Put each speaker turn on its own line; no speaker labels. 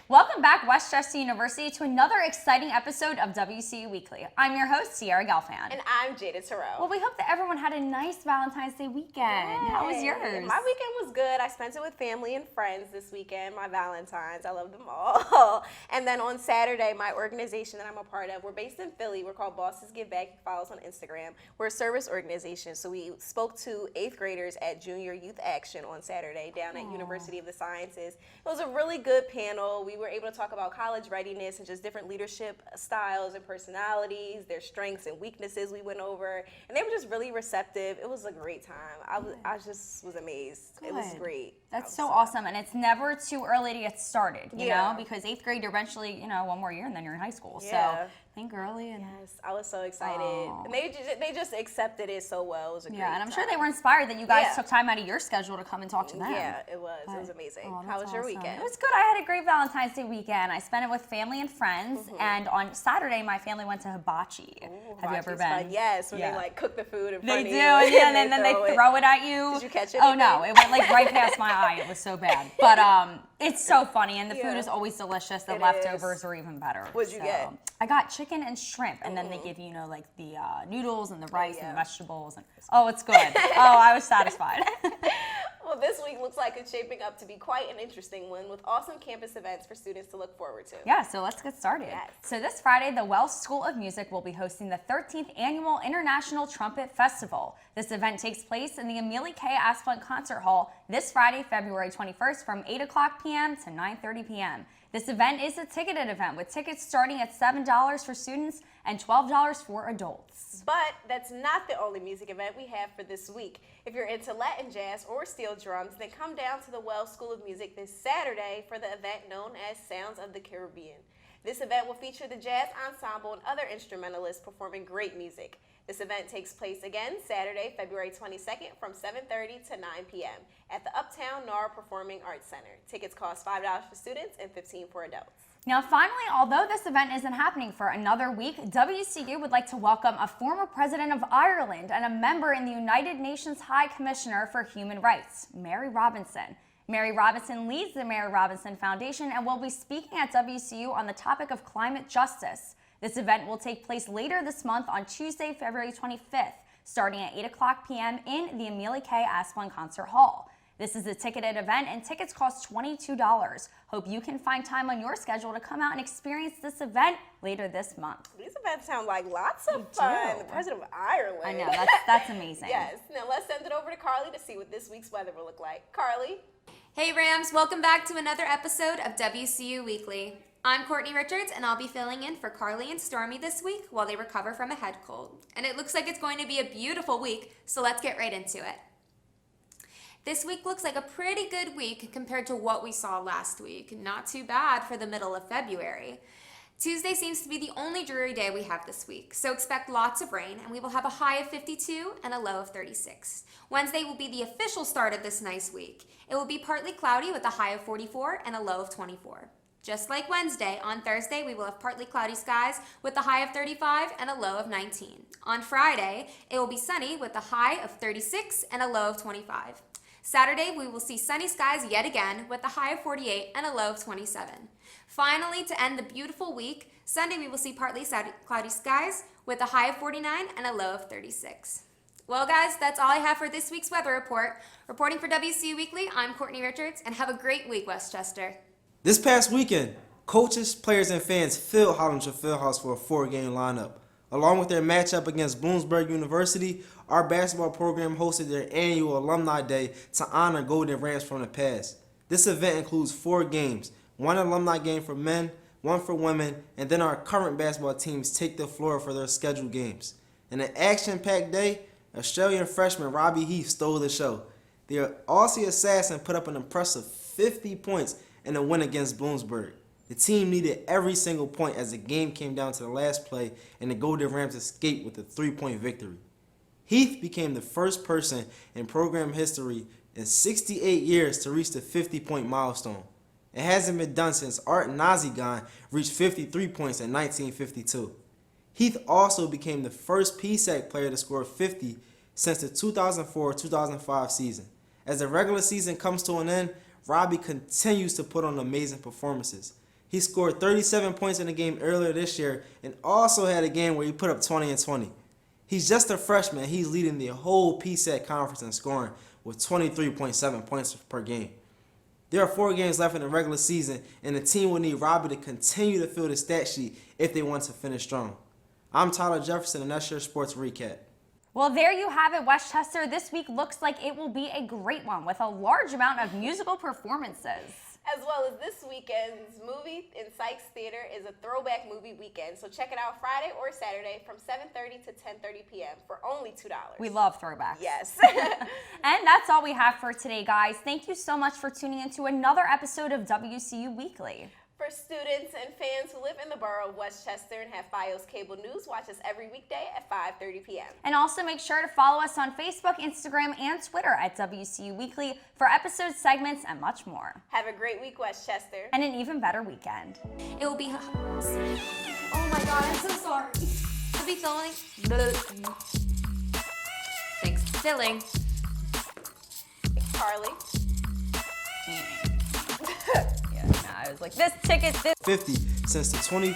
Welcome back, Westchester University, to another exciting episode of WCU Weekly. I'm your host, Sierra Gelfand.
And I'm Jada Terrell.
Well, we hope that everyone had a nice Valentine's Day weekend. Yay. How was yours?
My weekend was good. I spent it with family and friends this weekend, my Valentines. I love them all. And then on Saturday, my organization that I'm a part of, we're based in Philly. We're called Bosses Give Back. You can follow us on Instagram. We're a service organization, so we spoke to 8th graders at Junior Youth Action on Saturday down at University of the Sciences. It was a really good panel. We were able to talk about college readiness and just different leadership styles and personalities, their strengths and weaknesses we went over, and they were just really receptive. It was a great time. I just was amazed. Good. It was great.
That's so awesome, and it's never too early to get started, you know, because 8th grade, you're eventually, one more year and then you're in high school. So think early. And
yes, I was so excited. And they just accepted it so well. It was a great
and I'm sure
time.
they were inspired that you guys took time out of your schedule to come and talk to them.
Yeah, it was. It was amazing. How was your weekend?
It was good. I had a great Valentine's Day weekend. I spent it with family and friends, and on Saturday, my family went to hibachi. Have you ever been?
Fun. Yes, when they cook the food in front
they
of
do,
you.
and then they throw it at you.
Did you catch it?
Oh no, it went right past my eye. It was so bad. But it's so funny, and the food is always delicious. The leftovers are even better.
What'd you get?
I got chicken and shrimp, and then they give you, like the noodles and the rice and the vegetables. And it's good. I was satisfied.
Well, this week looks like it's shaping up to be quite an interesting one with awesome campus events for students to look forward to.
Yeah, so let's get started.
Yes.
So this Friday, the Wells School of Music will be hosting the 13th Annual International Trumpet Festival. This event takes place in the Amelia K. Asplund Concert Hall this Friday, February 21st from 8 o'clock p.m. to 9:30 p.m. This event is a ticketed event with tickets starting at $7 for students and $12 for adults.
But that's not the only music event we have for this week. If you're into Latin jazz or steel drums, then come down to the Wells School of Music this Saturday for the event known as Sounds of the Caribbean. This event will feature the jazz ensemble and other instrumentalists performing great music. This event takes place again Saturday, February 22nd from 7:30 to 9 p.m. at the Uptown NAR Performing Arts Center. Tickets cost $5 for students and $15 for adults.
Now, finally, although this event isn't happening for another week, WCU would like to welcome a former president of Ireland and a member in the United Nations High Commissioner for Human Rights, Mary Robinson. Mary Robinson leads the Mary Robinson Foundation and will be speaking at WCU on the topic of climate justice. This event will take place later this month on Tuesday, February 25th, starting at 8 o'clock p.m. in the Amelia K. Asplund Concert Hall. This is a ticketed event and tickets cost $22. Hope you can find time on your schedule to come out and experience this event later this month.
These events sound like lots of fun. The president of Ireland.
I know, that's amazing.
Yes. Now let's send it over to Carly to see what this week's weather will look like. Carly?
Hey Rams, welcome back to another episode of WCU Weekly. I'm Courtney Richards, and I'll be filling in for Carly and Stormy this week while they recover from a head cold. And it looks like it's going to be a beautiful week, so let's get right into it. This week looks like a pretty good week compared to what we saw last week. Not too bad for the middle of February. Tuesday seems to be the only dreary day we have this week, so expect lots of rain, and we will have a high of 52 and a low of 36. Wednesday will be the official start of this nice week. It will be partly cloudy with a high of 44 and a low of 24. Just like Wednesday, on Thursday we will have partly cloudy skies with a high of 35 and a low of 19. On Friday, it will be sunny with a high of 36 and a low of 25. Saturday, we will see sunny skies yet again with a high of 48 and a low of 27. Finally, to end the beautiful week, Sunday we will see partly cloudy skies with a high of 49 and a low of 36. Well, guys, that's all I have for this week's weather report. Reporting for WCU Weekly, I'm Courtney Richards, and have a great week, Westchester.
This past weekend, coaches, players, and fans filled Hollinger Fieldhouse for a 4-game lineup. Along with their matchup against Bloomsburg University, our basketball program hosted their annual Alumni Day to honor Golden Rams from the past. This event includes 4 games, 1 alumni game for men, 1 for women, and then our current basketball teams take the floor for their scheduled games. In an action-packed day, Australian freshman Robbie Heath stole the show. The Aussie assassin put up an impressive 50 points in a win against Bloomsburg. The team needed every single point as the game came down to the last play and the Golden Rams escaped with a 3-point victory. Heath became the first person in program history in 68 years to reach the 50-point milestone. It hasn't been done since Art Nazigan reached 53 points in 1952. Heath also became the first PSAC player to score 50 since the 2004-2005 season. As the regular season comes to an end, Robbie continues to put on amazing performances. He scored 37 points in a game earlier this year and also had a game where he put up 20 and 20. He's just a freshman. He's leading the whole PSAC conference in scoring with 23.7 points per game. There are 4 games left in the regular season, and the team will need Robbie to continue to fill the stat sheet if they want to finish strong. I'm Tyler Jefferson, and that's your sports recap.
Well, there you have it, Westchester. This week looks like it will be a great one with a large amount of musical performances.
As well as this weekend's movie in Sykes Theater is a throwback movie weekend. So check it out Friday or Saturday from 7:30 to 10:30 p.m. for only $2.
We love throwbacks.
Yes.
And that's all we have for today, guys. Thank you so much for tuning in to another episode of WCU Weekly.
For students and fans who live in the borough of Westchester and have FiOS Cable News, watch us every weekday at 5:30 p.m.
And also make sure to follow us on Facebook, Instagram, and Twitter at WCU Weekly for episode segments and much more.
Have a great week, Westchester.
And an even better weekend.
It will be. Oh my God, I'm so sorry. We'll be filling. Thanks. Filling.
Carly.
I was like, this ticket, this
50 since the 20.